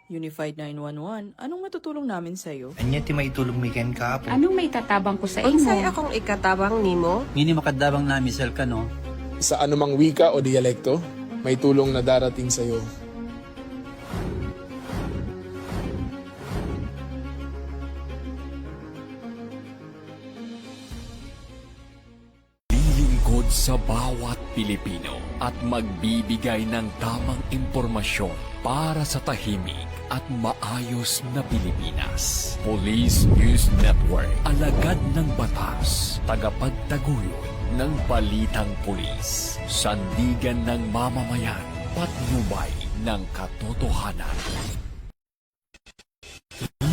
Unified 911, anong matutulong namin sa'yo? Anya ti maitulong mi ken kahapon. Anong may tatabang ko sa Unsay imo? akong ikatabang nimo? Ngini makadabang na misal ka no. Sa anumang wika o dialekto, may tulong na darating sa iyo. Lilingkod sa bawat Pilipino at magbibigay ng tamang impormasyon para sa tahimik at maayos na Pilipinas. Police News Network, alagad ng batas, tagapagtaguyod ng balitang pulis, sandigan ng mamamayan, patnubay ng katotohanan.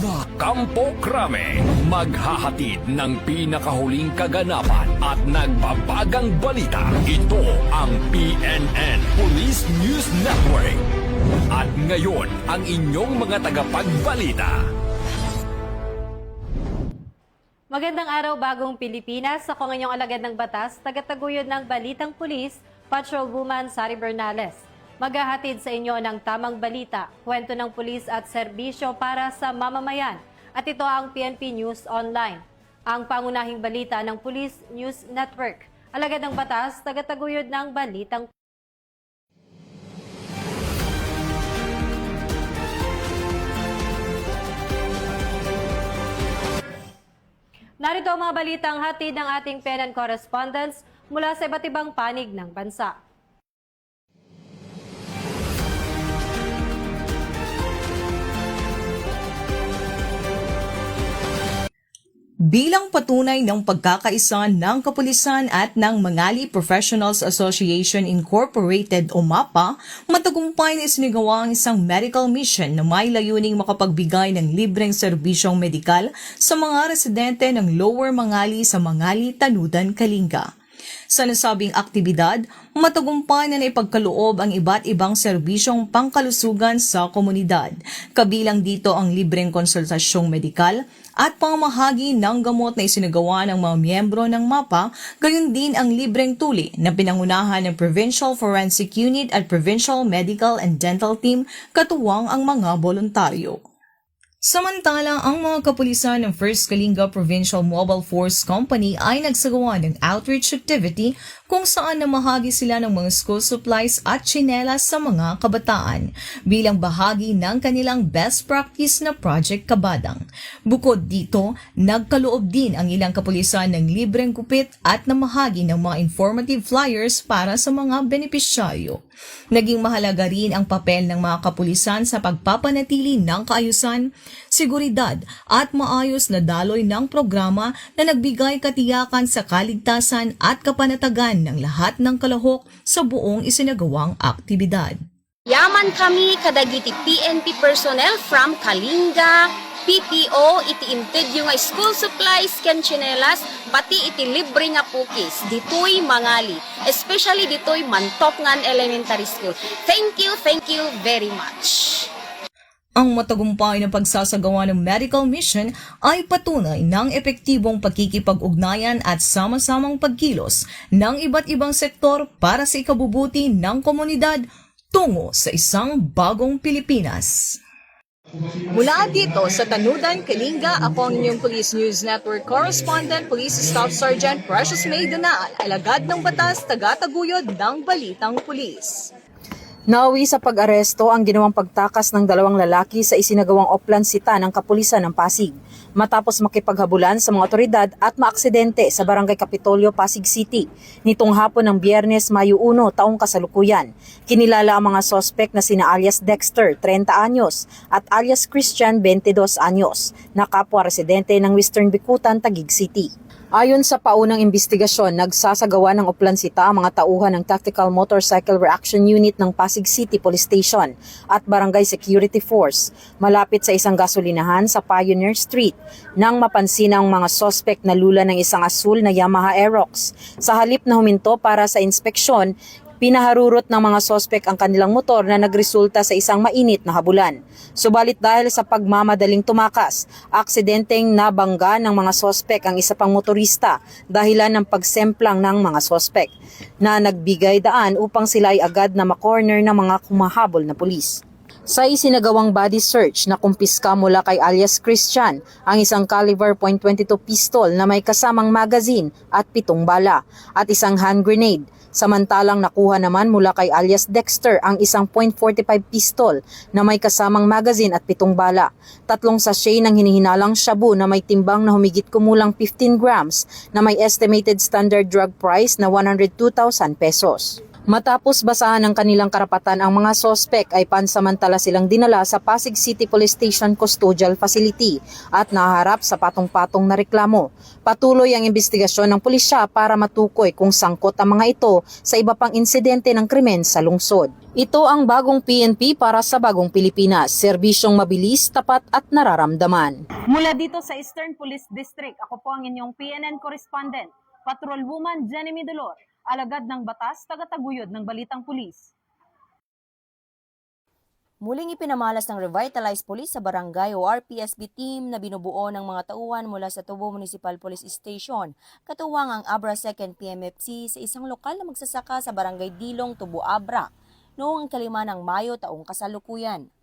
La Campo Crame, maghahatid ng pinakahuling kaganapan at nagbabagang balita. Ito ang PNN Police News Network. At ngayon, ang inyong mga tagapagbalita. Magandang araw, bagong Pilipinas. Ako ang inyong alagad ng batas, tagataguyod ng Balitang Pulis, Patrolwoman Sari Bernales. Maghahatid sa inyo ng tamang balita, kwento ng pulis at serbisyo para sa mamamayan. At ito ang PNP News Online, ang pangunahing balita ng Police News Network. Alagad ng batas, tagataguyod ng Balitang Narito ang mga balitang hatid ng ating PNN correspondents mula sa iba't ibang panig ng bansa. Bilang patunay ng pagkakaisa ng kapulisan at ng Mangali Professionals Association Incorporated o MAPA, matagumpay na isinigawa ang isang medical mission na may layuning makapagbigay ng libreng serbisyong medikal sa mga residente ng Lower Mangali sa Mangali, Tanudan, Kalinga. Sa nasabing aktibidad, matagumpay na naipagkaloob ang iba't ibang serbisyong pangkalusugan sa komunidad. Kabilang dito ang libreng konsultasyong medikal at pamahagi ng gamot na isinagawa ng mga miyembro ng MAPA, gayon din ang libreng tuli na pinangunahan ng Provincial Forensic Unit at Provincial Medical and Dental Team, katuwang ang mga voluntaryo. Samantala, ang mga kapulisan ng 1st Kalinga Provincial Mobile Force Company ay nagsagawa ng outreach activity kung saan namahagi sila ng mga school supplies at tsinelas sa mga kabataan bilang bahagi ng kanilang best practice na Project Kabadang. Bukod dito, nagkaloob din ang ilang kapulisan ng libreng kupit at namahagi ng mga informative flyers para sa mga benepisyaryo. Naging mahalaga rin ang papel ng mga kapulisan sa pagpapanatili ng kaayusan, seguridad at maayos na daloy ng programa na nagbigay katiyakan sa kaligtasan at kapanatagan ng lahat ng kalahok sa buong isinagawang aktibidad. Yaman kami kadagiti PNP personnel from Kalinga, PPO, iti imted yung school supplies ken tsinelas, pati iti libre nga pukis, ditoy Mangali, especially ditoy Mantokngan Elementary School. Thank you very much. Ang matagumpay na pagsasagawa ng medical mission ay patunay ng epektibong pagkikipag-ugnayan at sama-samang pagkilos ng iba't ibang sektor para sa ikabubuti ng komunidad tungo sa isang bagong Pilipinas. Mula dito sa Tanudan, Kalinga, ako ang inyong Police News Network Correspondent, Police Staff Sergeant Precious May Donal, alagad ng batas, tagataguyod ng Balitang Pulis. Nauwi sa pag-aresto ang ginawang pagtakas ng dalawang lalaki sa isinagawang oplansita ng kapulisan ng Pasig matapos makipaghabulan sa mga otoridad at maaksidente sa Barangay Kapitolyo, Pasig City nitong hapon ng Biyernes, Mayo 1, taong kasalukuyan. Kinilala ang mga sospek na sina alias Dexter, 30 anyos at alias Christian, 22 anyos, na kapwa residente ng Western Bicutan, Taguig City. Ayon sa paunang investigasyon, nagsasagawa ng oplansita ang mga tauhan ng Tactical Motorcycle Reaction Unit ng Pasig City Police Station at Barangay Security Force malapit sa isang gasolinahan sa Pioneer Street nang mapansin ang mga sospek na lula ng isang asul na Yamaha Aerox. Sa halip na huminto para sa inspeksyon, pinaharurot ng mga sospek ang kanilang motor na nagresulta sa isang mainit na habulan. Subalit dahil sa pagmamadaling tumakas, aksidenteng nabangga ng mga sospek ang isa pang motorista dahilan ng pagsemplang ng mga sospek na nagbigay daan upang sila ay agad na makorner ng mga kumahabol na pulis. Sa isinagawang body search na kumpiska mula kay alias Christian ang isang caliber .22 pistol na may kasamang magazine at 7 bala at isang hand grenade. Samantalang nakuha naman mula kay alias Dexter ang isang .45 pistol na may kasamang magazine at 7 bala. 3 sachet ng hinihinalang shabu na may timbang na humigit kumulang 15 grams na may estimated standard drug price na 102,000 pesos. Matapos basahan ng kanilang karapatan ang mga sospek ay pansamantala silang dinala sa Pasig City Police Station Custodial Facility at naharap sa patong-patong na reklamo. Patuloy ang investigasyon ng pulisya para matukoy kung sangkot ang mga ito sa iba pang insidente ng krimen sa lungsod. Ito ang bagong PNP para sa bagong Pilipinas, serbisyong mabilis, tapat at nararamdaman. Mula dito sa Eastern Police District, ako po ang inyong PNN correspondent, Patrolwoman Jenny Midolor. Alagad ng batas, tagataguyod ng balitang pulis. Muling ipinamalas ng Revitalized Police sa barangay o RPSB team na binubuo ng mga tauhan mula sa Tubo Municipal Police Station, katuwang ang Abra 2nd PMFC sa isang lokal na magsasaka sa barangay Dilong, Tubo, Abra, noong 5 ng Mayo taong kasalukuyan.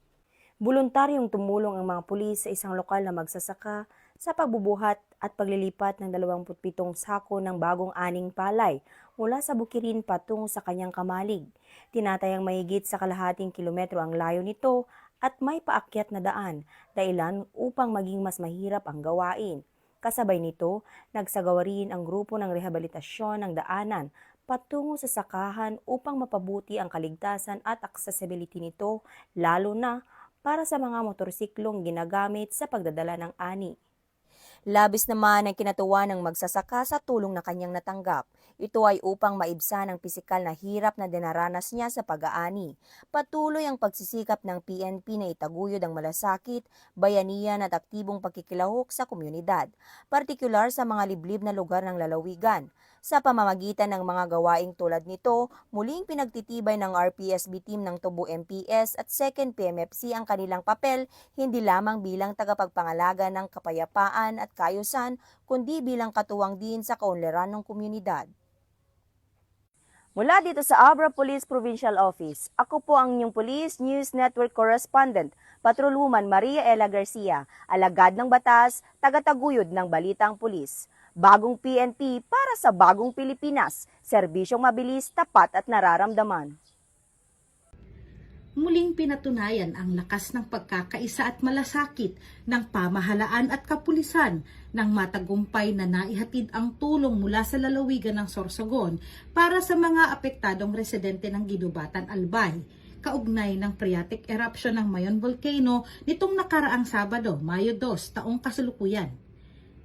Voluntaryong tumulong ang mga pulis sa isang lokal na magsasaka sa pagbubuhat at paglilipat ng 27 sako ng bagong aning palay mula sa Bukirin patungo sa kanyang kamalig. Tinatayang mahigit sa kalahating kilometro ang layo nito at may paakyat na daan, dahilan upang maging mas mahirap ang gawain. Kasabay nito, nagsagawa rin ang grupo ng rehabilitasyon ng daanan patungo sa sakahan upang mapabuti ang kaligtasan at accessibility nito, lalo na para sa mga motorsiklong ginagamit sa pagdadala ng ani. Labis naman ang kinatuwa ng magsasaka sa tulong na kanyang natanggap. Ito ay upang maibsan ang pisikal na hirap na dinaranas niya sa pag-aani. Patuloy ang pagsisikap ng PNP na itaguyod ang malasakit, bayanihan at aktibong pagkikilahok sa komunidad, partikular sa mga liblib na lugar ng lalawigan. Sa pamamagitan ng mga gawaing tulad nito, muling pinagtitibay ng RPSB team ng Tubo MPS at 2nd PMFC ang kanilang papel hindi lamang bilang tagapagpangalaga ng kapayapaan at kaayusan, kundi bilang katuwang din sa kaunlaran ng komunidad. Mula dito sa Abra Police Provincial Office, ako po ang inyong Police News Network Correspondent, Patrolwoman Maria Ella Garcia, alagad ng batas, tagataguyod ng balitang pulis. Bagong PNP para sa bagong Pilipinas, serbisyong mabilis, tapat at nararamdaman. Muling pinatunayan ang lakas ng pagkakaisa at malasakit ng pamahalaan at kapulisan ng matagumpay na naihatid ang tulong mula sa lalawigan ng Sorsogon para sa mga apektadong residente ng Ginubatan, Albay, kaugnay ng phreatic eruption ng Mayon Volcano nitong nakaraang Sabado, Mayo 2, taong kasalukuyan.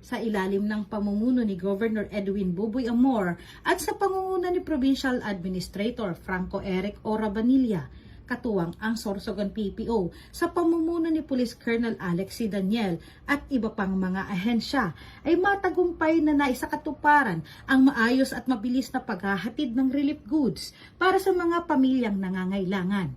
Sa ilalim ng pamumuno ni Governor Edwin Buboy Amor at sa pangunguna ni Provincial Administrator Franco Eric Orabanilla, katuwang ang Sorsogon PPO sa pamumuno ni Police Colonel Alexi Daniel at iba pang mga ahensya ay matagumpay na naisakatuparan ang maayos at mabilis na paghahatid ng relief goods para sa mga pamilyang nangangailangan.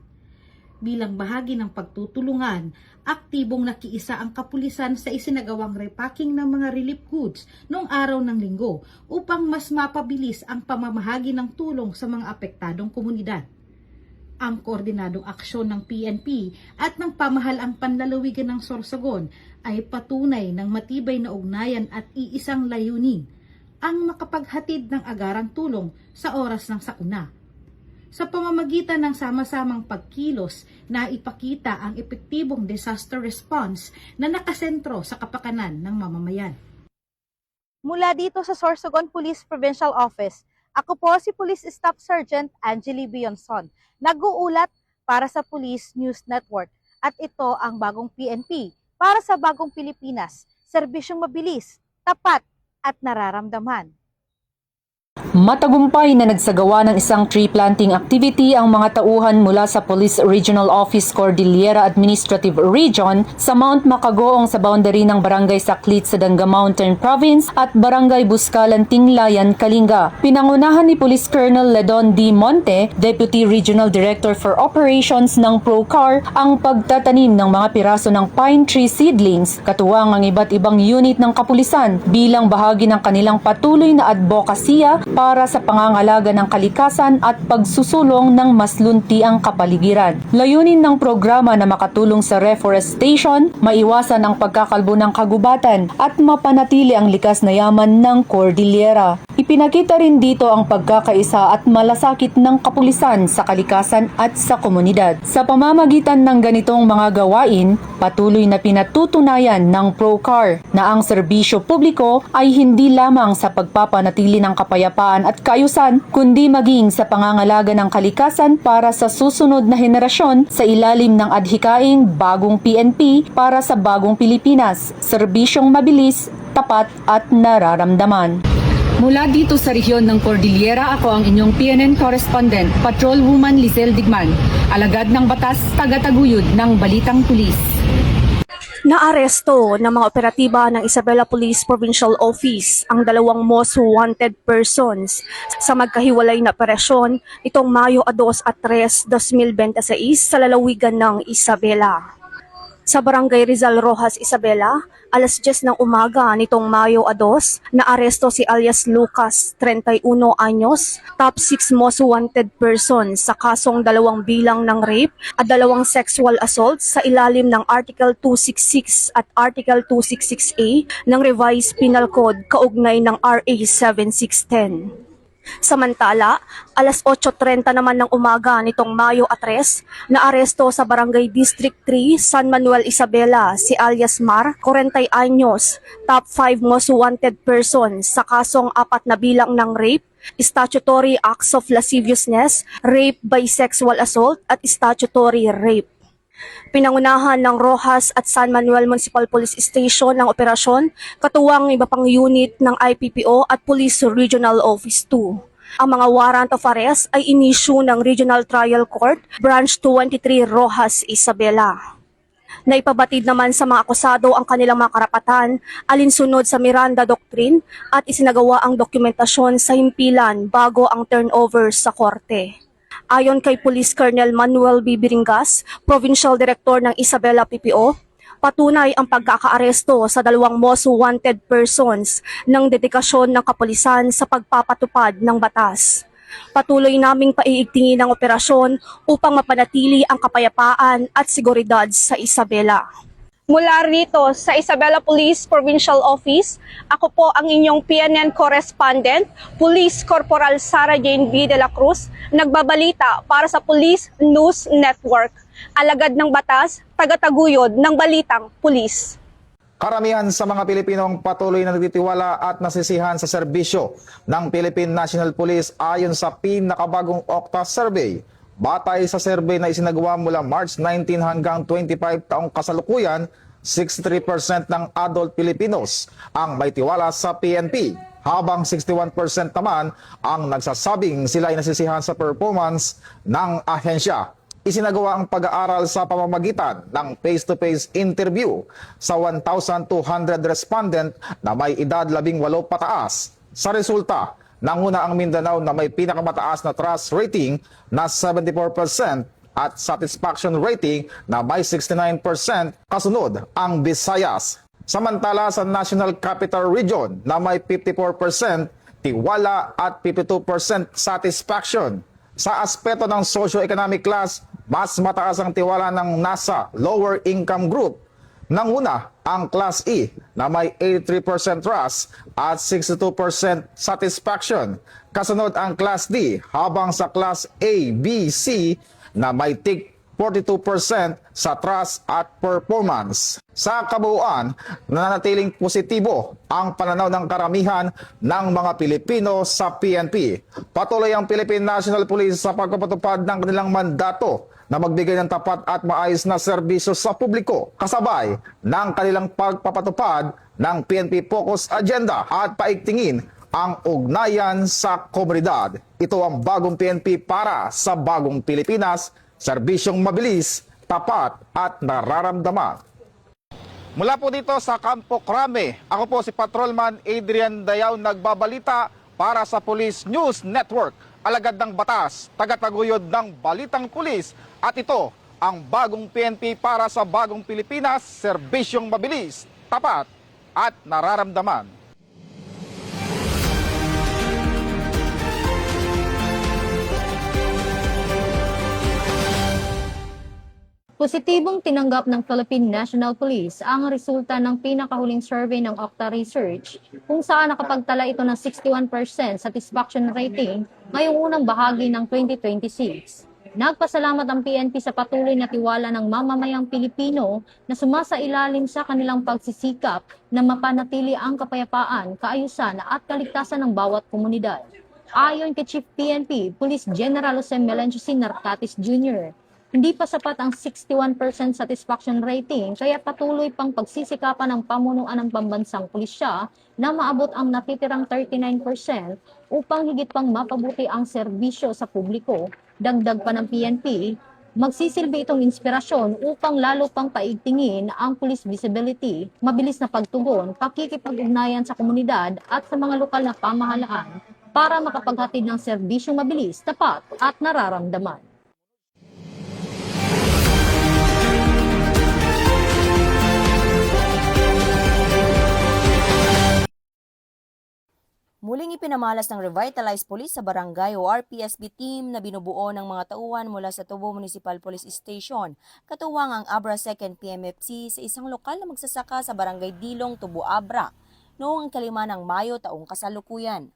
Bilang bahagi ng pagtutulungan, aktibong nakiisa ang kapulisan sa isinagawang repacking ng mga relief goods noong araw ng Linggo upang mas mapabilis ang pamamahagi ng tulong sa mga apektadong komunidad. Ang koordinadong aksyon ng PNP at ng pamahalaang panlalawigan ng Sorsogon ay patunay ng matibay na ugnayan at iisang layunin, ang makapaghatid ng agarang tulong sa oras ng sakuna. Sa pamamagitan ng sama-samang pagkilos na ipakita ang epektibong disaster response na nakasentro sa kapakanan ng mamamayan. Mula dito sa Sorsogon Police Provincial Office, ako po si Police Staff Sergeant Angeli Bionson, nag-uulat para sa Police News Network at ito ang bagong PNP para sa bagong Pilipinas, serbisyong mabilis, tapat at nararamdaman. Matagumpay na nagsagawa ng isang tree planting activity ang mga tauhan mula sa Police Regional Office Cordillera Administrative Region sa Mount Macagoong sa boundary ng Barangay Saklit sa Danga Mountain Province at Barangay Buscalan, Tinglayan, Kalinga. Pinangunahan ni Police Colonel Ledon D. Monte, Deputy Regional Director for Operations ng PROCAR, ang pagtatanim ng mga piraso ng pine tree seedlings, katuwang ang iba't ibang unit ng kapulisan bilang bahagi ng kanilang patuloy na advokasya Isabela para sa pangangalaga ng kalikasan at pagsusulong ng mas luntiang kapaligiran. Layunin ng programa na makatulong sa reforestation, maiwasan ang pagkakalbo ng kagubatan at mapanatili ang likas na yaman ng Cordillera. Ipinakita rin dito ang pagkakaisa at malasakit ng kapulisan sa kalikasan at sa komunidad. Sa pamamagitan ng ganitong mga gawain, patuloy na pinatutunayan ng ProCar na ang serbisyo publiko ay hindi lamang sa pagpapanatili ng kapayapaan at kaayusan, kundi maging sa pangangalaga ng kalikasan para sa susunod na henerasyon sa ilalim ng adhikaing Bagong PNP para sa Bagong Pilipinas, serbisyong mabilis, tapat at nararamdaman. Mula dito sa rehiyon ng Cordillera, ako ang inyong PNN correspondent, Patrolwoman Lizelle Digman, alagad ng batas, tagataguyod ng Balitang Pulis. Naaresto ng mga operatiba ng Isabela Police Provincial Office ang 2 most wanted persons sa magkahiwalay na operasyon itong Mayo 2 at 3, 2026 sa lalawigan ng Isabela. Sa Barangay Rizal Rojas, Isabela, alas 10 ng umaga nitong Mayo 2, naaresto si alias Lucas, 31 anyos, top 6 most wanted person sa kasong 2 bilang ng rape at 2 sexual assault sa ilalim ng Article 266 at Article 266A ng Revised Penal Code kaugnay ng RA 7610. Samantala, alas 8:30 naman ng umaga nitong Mayo 3, naaresto sa Barangay District 3, San Manuel, Isabela si alias Mar, 40 anyos, top 5 most wanted person sa kasong 4 na bilang ng rape, statutory acts of lasciviousness, rape by sexual assault at statutory rape. Pinangunahan ng Rojas at San Manuel Municipal Police Station ng operasyon, katuwang iba pang unit ng IPPO at Police Regional Office 2. Ang mga warrant of arrest ay inisyu ng Regional Trial Court, Branch 23, Rojas, Isabela. Naipabatid naman sa mga akusado ang kanilang mga karapatan alinsunod sa Miranda Doctrine at isinagawa ang dokumentasyon sa himpilan bago ang turnover sa korte. Ayon kay Police Colonel Manuel B. Biringas, Provincial Director ng Isabela PPO, patunay ang pagkakaaresto sa 2 most wanted persons ng dedikasyon ng kapulisan sa pagpapatupad ng batas. Patuloy naming paiigtingin ang operasyon upang mapanatili ang kapayapaan at seguridad sa Isabela. Mula rito sa Isabela Police Provincial Office, ako po ang inyong PNN correspondent, Police Corporal Sara Jane B. de la Cruz, nagbabalita para sa Police News Network. Alagad ng batas, tagataguyod ng Balitang Pulis. Karamihan sa mga Pilipino ang patuloy na nagtitiwala at nasisihan sa serbisyo ng Philippine National Police ayon sa pinakabagong Okta Survey. Batay sa survey na isinagawa mula March 19 hanggang 25 taong kasalukuyan, 63% ng adult Filipinos ang may tiwala sa PNP, habang 61% naman ang nagsasabing sila ay nasisihan sa performance ng ahensya. Isinagawa ang pag-aaral sa pamamagitan ng face-to-face interview sa 1,200 respondent na may edad 18 pataas. Sa resulta, nanguna ang Mindanao na may pinakamataas na trust rating na 74% at satisfaction rating na may 69%, kasunod ang Visayas. Samantala sa National Capital Region na may 54% tiwala at 52% satisfaction. Sa aspeto ng socio-economic class, mas mataas ang tiwala ng nasa lower income group. Nanguna ang Class E na may 83% trust at 62% satisfaction. Kasunod ang Class D, habang sa Class A, B, C na may tig 42% sa trust at performance. Sa kabuuan, nananatiling positibo ang pananaw ng karamihan ng mga Pilipino sa PNP. Patuloy ang Philippine National Police sa pagpapatupad ng kanilang mandato na magbigay ng tapat at maayos na serbisyo sa publiko, kasabay ng kanilang pagpapatupad ng PNP Focus Agenda at paigtingin ang ugnayan sa komunidad. Ito ang bagong PNP para sa bagong Pilipinas, serbisyong mabilis, tapat at nararamdaman. Mula po dito sa Campo Crame, ako po si Patrolman Adrian Dayaw, nagbabalita para sa Police News Network. Alagad ng batas, tagataguyod ng Balitang Pulis, at ito ang bagong PNP para sa bagong Pilipinas, serbisyong mabilis, tapat at nararamdaman. Positibong tinanggap ng Philippine National Police ang resulta ng pinakahuling survey ng Okta Research kung saan nakapagtala ito ng 61% satisfaction rating ngayong unang bahagi ng 2026. Nagpasalamat ang PNP sa patuloy na tiwala ng mamamayang Pilipino na sumasailalim sa kanilang pagsisikap na mapanatili ang kapayapaan, kaayusan at kaligtasan ng bawat komunidad. Ayon kay Chief PNP, Police General Jose Melencio C. Narcatis Jr., hindi pa sapat ang 61% satisfaction rating kaya patuloy pang pagsisikapan ng pamunuan ng pambansang pulisya na maabot ang natitirang 39% upang higit pang mapabuti ang serbisyo sa publiko. Dagdag pa ng PNP, magsisilbi itong inspirasyon upang lalo pang paigtingin ang police visibility, mabilis na pagtugon, pakikipag-ugnayan sa komunidad at sa mga lokal na pamahalaan para makapaghatid ng serbisyong mabilis, tapat at nararamdaman. Muling ipinamalas ng Revitalized Police sa barangay o RPSB team na binubuo ng mga tauhan mula sa Tubo Municipal Police Station, katuwang ang Abra 2nd PMFC sa isang lokal na magsasaka sa barangay Dilong, Tubo, Abra, noong 5 ng Mayo taong kasalukuyan.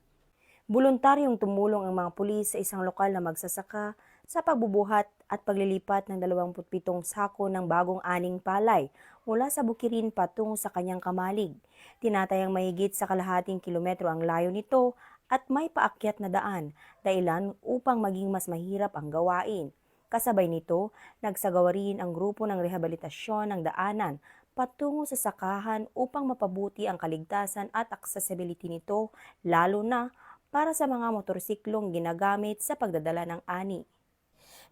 Voluntaryong tumulong ang mga pulis sa isang lokal na magsasaka sa pagbubuhat at paglilipat ng 27 sako ng bagong aning palay mula sa bukirin patungo sa kanyang kamalig. Tinatayang mahigit sa kalahating kilometro ang layo nito at may paakyat na daan, dahilan upang maging mas mahirap ang gawain. Kasabay nito, nagsagawa rin ang grupo ng rehabilitasyon ng daanan patungo sa sakahan upang mapabuti ang kaligtasan at accessibility nito, lalo na para sa mga motorsiklong ginagamit sa pagdadala ng ani.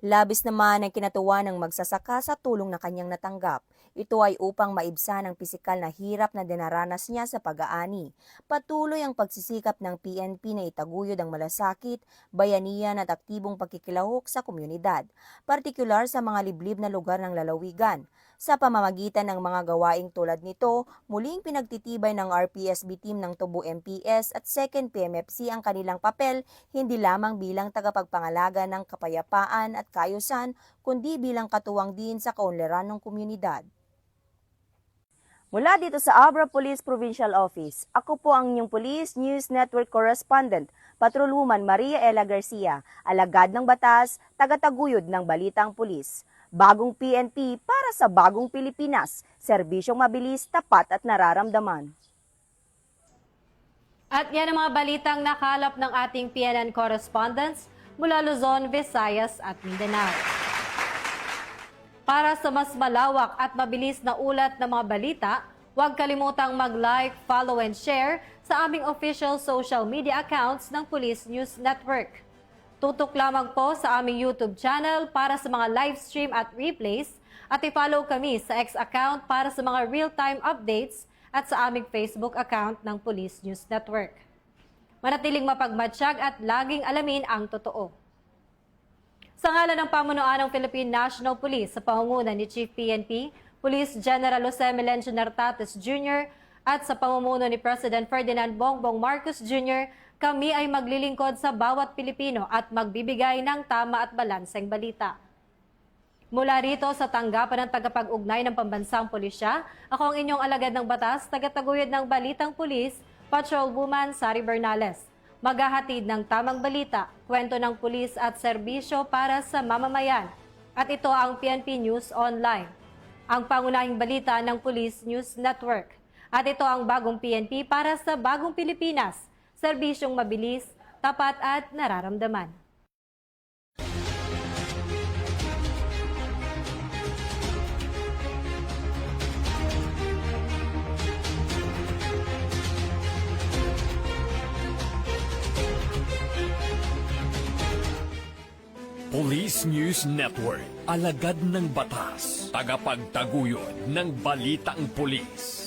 Labis naman ang kinatuwa ng magsasaka sa tulong na kanyang natanggap. Ito ay upang maibsan ang pisikal na hirap na dinaranas niya sa pag-aani. Patuloy ang pagsisikap ng PNP na itaguyod ang malasakit, bayanihan at aktibong pagkikilahok sa komunidad, partikular sa mga liblib na lugar ng lalawigan. Sa pamamagitan ng mga gawaing tulad nito, muling pinagtitibay ng RPSB team ng Tubo MPS at 2nd PMFC ang kanilang papel hindi lamang bilang tagapagpangalaga ng kapayapaan at kaayusan, kundi bilang katuwang din sa kaunlaran ng komunidad. Mula dito sa Abra Police Provincial Office, ako po ang inyong Police News Network Correspondent, Patrolwoman Maria Ella Garcia, alagad ng batas, tagataguyod ng balitang pulis. Bagong PNP para sa bagong Pilipinas, serbisyong mabilis, tapat at nararamdaman. At yan ang mga balitang nakalap ng ating PNN correspondents mula Luzon, Visayas at Mindanao. Para sa mas malawak at mabilis na ulat ng mga balita, huwag kalimutang mag-like, follow and share sa aming official social media accounts ng Police News Network. Tutok lamang po sa aming YouTube channel para sa mga live stream at replays at i-follow kami sa X account para sa mga real-time updates at sa aming Facebook account ng Police News Network. Manatiling mapagmatsyag at laging alamin ang totoo. Sa ngalan ng pamunuan ng Philippine National Police sa pangunguna ni Chief PNP, Police General Jose Melencio Narcatis Jr. at sa pamumuno ni President Ferdinand Bongbong Marcos Jr., kami ay maglilingkod sa bawat Pilipino at magbibigay ng tama at balanseng balita. Mula rito sa tanggapan ng tagapag-ugnay ng Pambansang Pulisya, ako ang inyong alagad ng batas, tagataguyod ng Balitang Pulis, Patrolwoman Sari Bernales. Maghahatid ng tamang balita, kwento ng pulis at serbisyo para sa mamamayan. At ito ang PNP News Online, ang pangunahing balita ng Police News Network. At ito ang bagong PNP para sa bagong Pilipinas, serbisyong mabilis, tapat at nararamdaman. Police News Network, alagad ng batas, tagapagtaguyod ng balitang pulis.